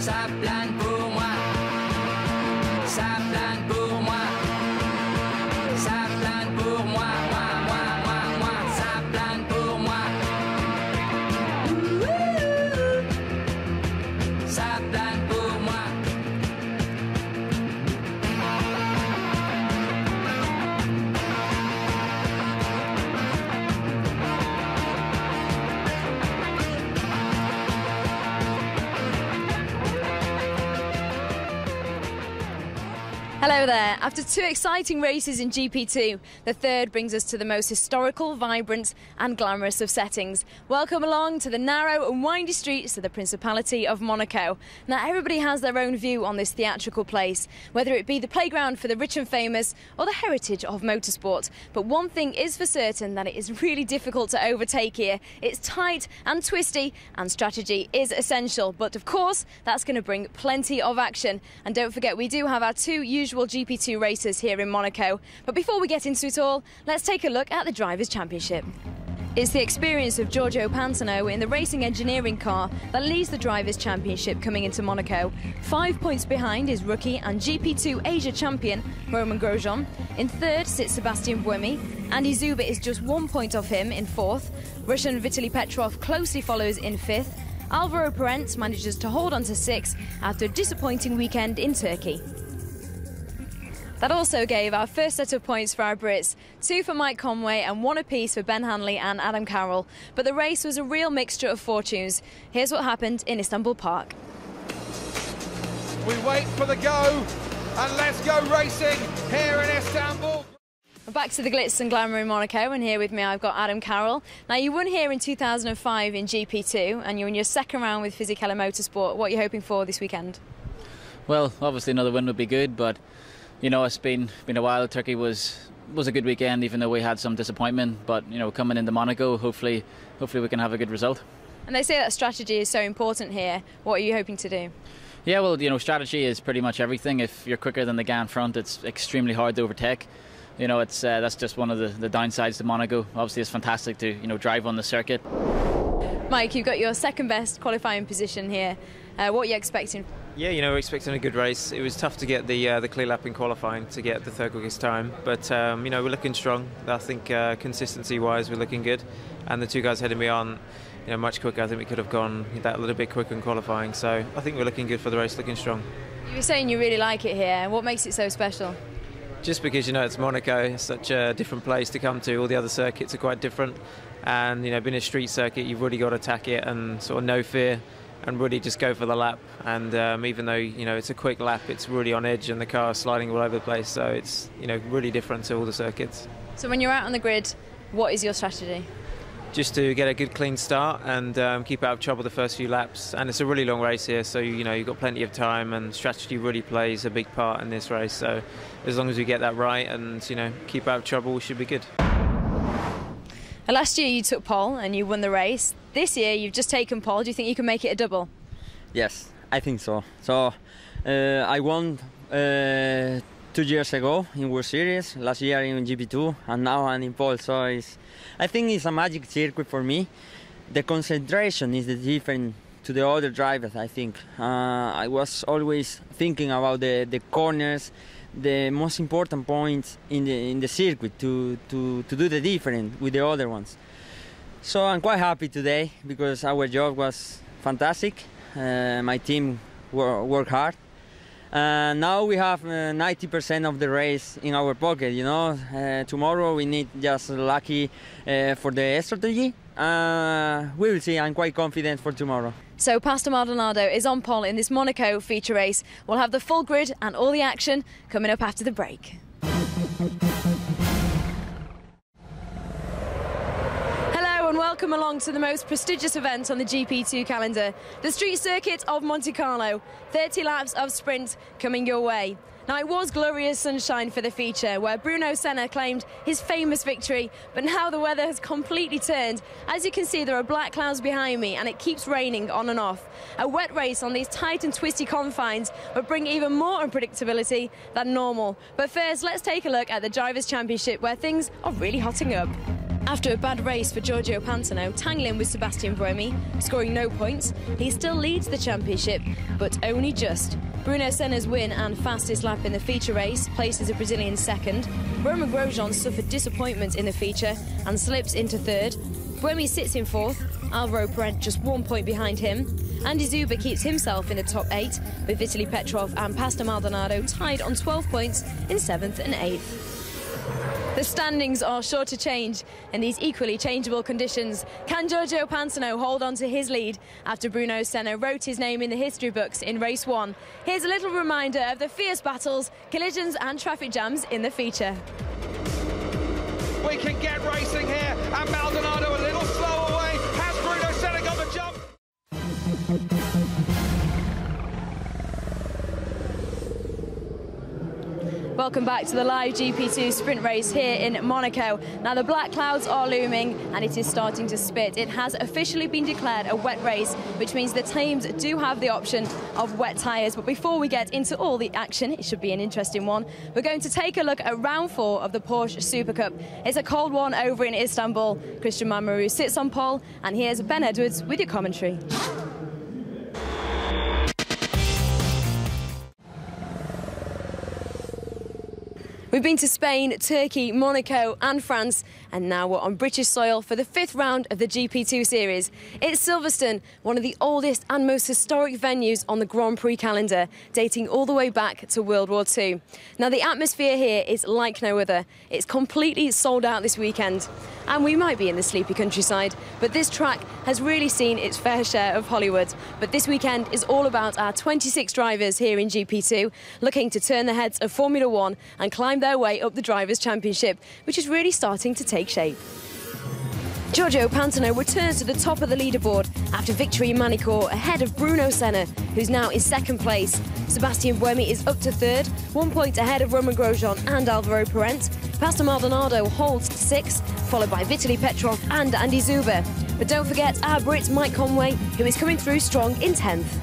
ça plane pour moi, ça plane pour moi, ça plane pour moi, moi, ça plane pour moi. Ça plane pour moi. Hello there. After 2 exciting races in GP2, the third brings us to the most historical, vibrant and glamorous of settings. Welcome along to the narrow and windy streets of the Principality of Monaco. Now, everybody has their own view on this theatrical place, whether it be the playground for the rich and famous or the heritage of motorsport. But one thing is for certain, that it is really difficult to overtake here. It's tight and twisty and strategy is essential. But of course, that's going to bring plenty of action. And don't forget, we do have our 2 usual GP2 races here in Monaco. But before we get into it all, let's take a look at the Drivers' Championship. It's the experience of Giorgio Pantano in the racing engineering car that leads the Drivers' Championship coming into Monaco. 5 points behind is rookie and GP2 Asia champion Roman Grosjean. In third sits Sebastian Buemi. Andy Zuber is just 1 point off him in fourth. Russian Vitaly Petrov closely follows in fifth. Alvaro Parente manages to hold on to sixth after a disappointing weekend in Turkey. That also gave our first set of points for our Brits, 2 for Mike Conway and 1 apiece for Ben Hanley and Adam Carroll. But the race was a real mixture of fortunes. Here's what happened in Istanbul Park. We wait for the go, and let's go racing here in Istanbul. Back to the glitz and glamour in Monaco, and here with me I've got Adam Carroll. Now, you won here in 2005 in GP2 and you're in your second round with Fisichella Motorsport. What are you hoping for this weekend? Well, obviously another win would be good, but you know, it's been a while. Turkey was a good weekend, even though we had some disappointment. But you know, coming into Monaco, hopefully we can have a good result. And they say that strategy is so important here. What are you hoping to do? Yeah, well, you know, strategy is pretty much everything. If you're quicker than the guy in front, it's extremely hard to overtake. You know, it's that's just one of the downsides to Monaco. Obviously, it's fantastic to drive on the circuit. Mike, you've got your second best qualifying position here. What are you expecting? Yeah, you know, we're expecting a good race. It was tough to get the clear lap in qualifying to get the third quickest time, but you know, we're looking strong. I think consistency-wise, we're looking good, and the 2 guys ahead of me aren't, you know, much quicker. I think we could have gone that little bit quicker in qualifying, so I think we're looking good for the race, looking strong. You were saying you really like it here. What makes it so special? Just because, you know, it's Monaco, it's such a different place to come to. All the other circuits are quite different, and you know, being a street circuit, you've really got to attack it and sort of no fear and really just go for the lap. And even though, you know, it's a quick lap, it's really on edge and the car is sliding all over the place, so it's, you know, really different to all the circuits. So when you're out on the grid, what is your strategy? Just to get a good clean start and keep out of trouble the first few laps. And it's a really long race here, so you know, you've got plenty of time, and strategy really plays a big part in this race. So as long as we get that right and, you know, keep out of trouble, we should be good. Last year you took pole and you won the race. This year you've just taken pole. Do you think you can make it a double? Yes, I think so. So I won 2 years ago in World Series, last year in GP2, and now I'm in pole. So I think it's a magic circuit for me. The concentration is different to the other drivers, I think. I was always thinking about the corners, the most important points in the circuit to do the difference with the other ones. So I'm quite happy today because our job was fantastic. My team worked hard. Now we have 90% of the race in our pocket, you know. Tomorrow we need just lucky for the strategy. We will see. I'm quite confident for tomorrow. So Pastor Maldonado is on pole in this Monaco feature race. We'll have the full grid and all the action coming up after the break. Hello and welcome along to the most prestigious event on the GP2 calendar, the street circuit of Monte Carlo. 30 laps of sprint coming your way. Now, it was glorious sunshine for the feature, where Bruno Senna claimed his famous victory, but now the weather has completely turned. As you can see, there are black clouds behind me and it keeps raining on and off. A wet race on these tight and twisty confines would bring even more unpredictability than normal. But first, let's take a look at the Drivers' Championship, where things are really hotting up. After a bad race for Giorgio Pantano, tangling with Sebastian Buemi, scoring no points, he still leads the championship, but only just. Bruno Senna's win and fastest lap in the feature race places a Brazilian second. Romain Grosjean suffered disappointment in the feature and slips into third. Buemi sits in fourth, Alvaro Parent just 1 point behind him. Andy Zuber keeps himself in the top 8, with Vitaly Petrov and Pastor Maldonado tied on 12 points in 7th and 8th. The standings are sure to change in these equally changeable conditions. Can Giorgio Pantano hold on to his lead after Bruno Senna wrote his name in the history books in race 1? Here's a little reminder of the fierce battles, collisions and traffic jams in the feature. We can get racing here, and Maldonado a little slow away. Has Bruno Senna got the jump? Welcome back to the live GP2 sprint race here in Monaco. Now the black clouds are looming and it is starting to spit. It has officially been declared a wet race, which means the teams do have the option of wet tyres. But before we get into all the action, it should be an interesting one, we're going to take a look at round 4 of the Porsche Super Cup. It's a cold one over in Istanbul. Christian Manmaru sits on pole, and here's Ben Edwards with your commentary. We've been to Spain, Turkey, Monaco and France, and now we're on British soil for the 5th round of the GP2 series. It's Silverstone, one of the oldest and most historic venues on the Grand Prix calendar, dating all the way back to World War II. Now the atmosphere here is like no other. It's completely sold out this weekend. And we might be in the sleepy countryside, but this track has really seen its fair share of Hollywood. But this weekend is all about our 26 drivers here in GP2, looking to turn the heads of Formula 1 and climb their way up the Drivers' Championship, which is really starting to take shape. Giorgio Pantano returns to the top of the leaderboard after victory in Monaco ahead of Bruno Senna, who's now in 2nd place. Sebastian Buemi is up to 3rd, 1 point ahead of Romain Grosjean and Alvaro Parent. Pastor Maldonado holds 6th, followed by Vitaly Petrov and Andy Zuber. But don't forget our Brit Mike Conway, who is coming through strong in 10th.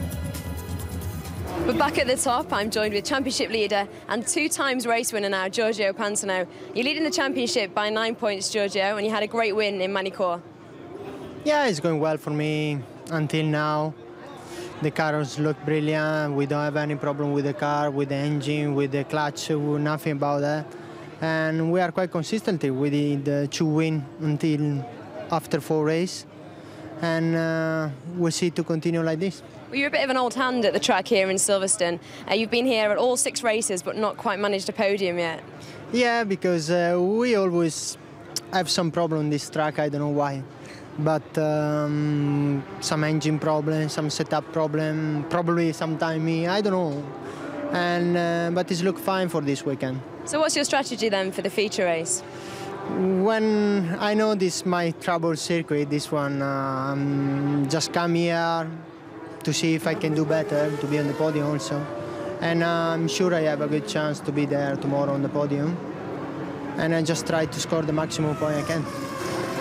But back at the top, I'm joined with championship leader and 2 times race winner now, Giorgio Pantano. You're leading the championship by 9 points, Giorgio, and you had a great win in Monaco. Yeah, it's going well for me until now. The cars look brilliant. We don't have any problem with the car, with the engine, with the clutch, nothing about that. And we are quite consistent. We did 2 wins until after 4 races. And we'll see to continue like this. Well, you're a bit of an old hand at the track here in Silverstone. You've been here at all 6 races, but not quite managed a podium yet. Yeah, because we always have some problem on this track. I don't know why. But some engine problem, some setup problem, probably sometime I don't know. And but it's look fine for this weekend. So what's your strategy then for the feature race? When I know this my trouble circuit, this one, just come here to see if I can do better, to be on the podium also. And I'm sure I have a good chance to be there tomorrow on the podium. And I just try to score the maximum point I can.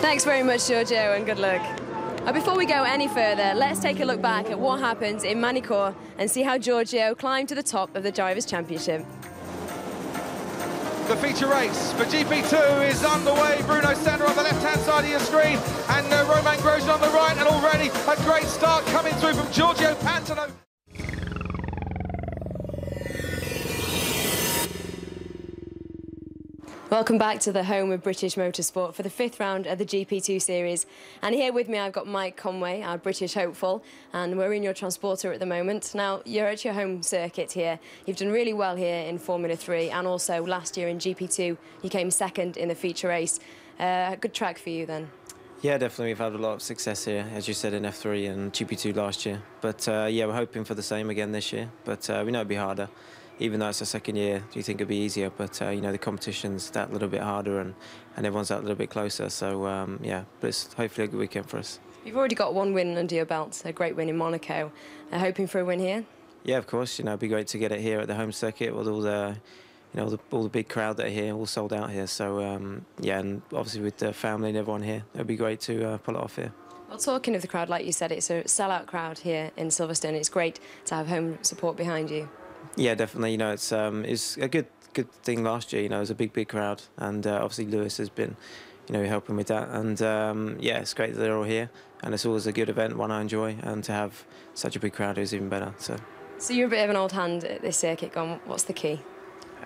Thanks very much, Giorgio, and good luck. Before we go any further, let's take a look back at what happened in Monaco and see how Giorgio climbed to the top of the Drivers' Championship. The feature race for GP2 is underway. Bruno Senna on the left-hand side of your screen, and Romain Grosjean on the right, and already a great start coming through from Giorgio Pantano. Welcome back to the home of British motorsport for the 5th round of the GP2 series. And here with me I've got Mike Conway, our British hopeful, and we're in your transporter at the moment. Now, you're at your home circuit here. You've done really well here in Formula 3, and also last year in GP2 you came 2nd in the feature race. A good track for you then? Yeah, definitely. We've had a lot of success here, as you said, in F3 and GP2 last year. But yeah, we're hoping for the same again this year. But we know it'll be harder. Even though it's the 2nd year, do you think it'll be easier? But, you know, the competition's that little bit harder and everyone's that little bit closer. So, yeah, but it's hopefully a good weekend for us. You've already got 1 win under your belt, a great win in Monaco. Hoping for a win here? Yeah, of course. You know, it'd be great to get it here at the home circuit with all the, you know, all the big crowd that are here, all sold out here. So, yeah, and obviously with the family and everyone here, it'd be great to pull it off here. Well, talking of the crowd, like you said, it's a sellout crowd here in Silverstone. It's great to have home support behind you. Yeah, definitely. You know, it's a good thing last year. You know, it was a big crowd, and obviously Lewis has been helping with that. And yeah, it's great that they're all here, and it's always a good event, one I enjoy, and to have such a big crowd is even better. So you're a bit of an old hand at this circuit. Gone. What's the key?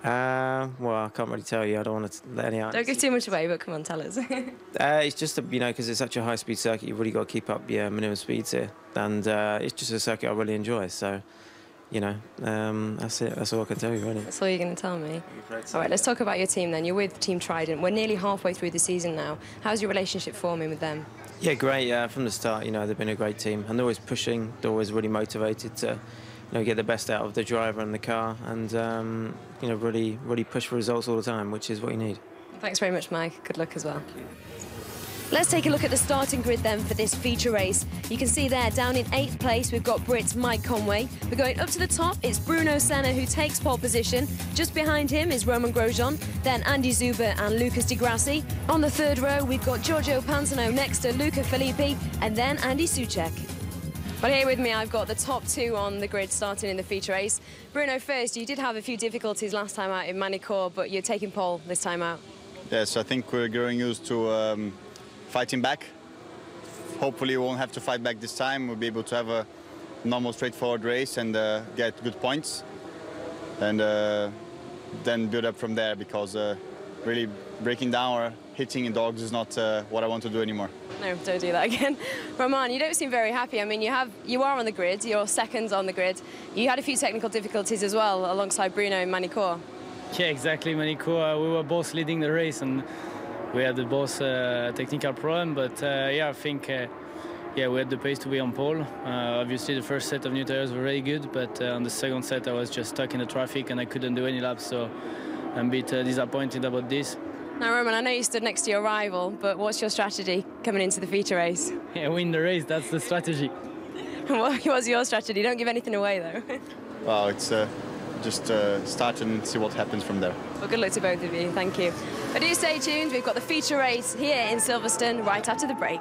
Well, I can't really tell you. I don't want to let any answers. Don't give too much away, but come on, tell us. It's just, because it's such a high-speed circuit, you've really got to keep up your minimum speeds here. And it's just a circuit I really enjoy. So, that's it. That's all I can tell you, really. That's all you're going to tell me? All right, let's talk about your team then. You're with Team Trident. We're nearly halfway through the season now. How's your relationship forming with them? Yeah, great. From the start, they've been a great team. And they're always pushing. They're always really motivated to get the best out of the driver and the car, and really push for results all the time, which is what you need. Thanks very much, Mike. Good luck as well. Let's take a look at the starting grid then for this feature race. You can see there, down in 8th place, we've got Brit Mike Conway. We're going up to the top, it's Bruno Senna who takes pole position. Just behind him is Roman Grosjean, then Andy Zuber and Lucas Di Grassi. On the 3rd row, we've got Giorgio Panzano next to Luca Filippi, and then Andy Soucek. Well, here with me, I've got the top 2 on the grid starting in the feature race. Bruno, first, you did have a few difficulties last time out in Monaco, but you're taking pole this time out. Yes, I think we're growing used to fighting back. Hopefully we won't have to fight back this time. We'll be able to have a normal, straightforward race and get good points. And then build up from there, because really breaking down or hitting in dogs is not what I want to do anymore. No, don't do that again. Roman, you don't seem very happy. I mean, you are on the grid, you're second on the grid. You had a few technical difficulties as well alongside Bruno in Monaco. Yeah, exactly. Monaco, we were both leading the race and we had both technical problem, but yeah, I think we had the pace to be on pole. Obviously, the first set of new tires were very good, but on the second set, I was just stuck in the traffic and I couldn't do any laps, so I'm a bit disappointed about this. Now, Roman, I know you stood next to your rival, but what's your strategy coming into the feature race? Yeah, win the race, that's the strategy. What was your strategy? Don't give anything away, though. Well, it's just start and see what happens from there. Well, good luck to both of you. Thank you. But do stay tuned. We've got the feature race here in Silverstone right after the break.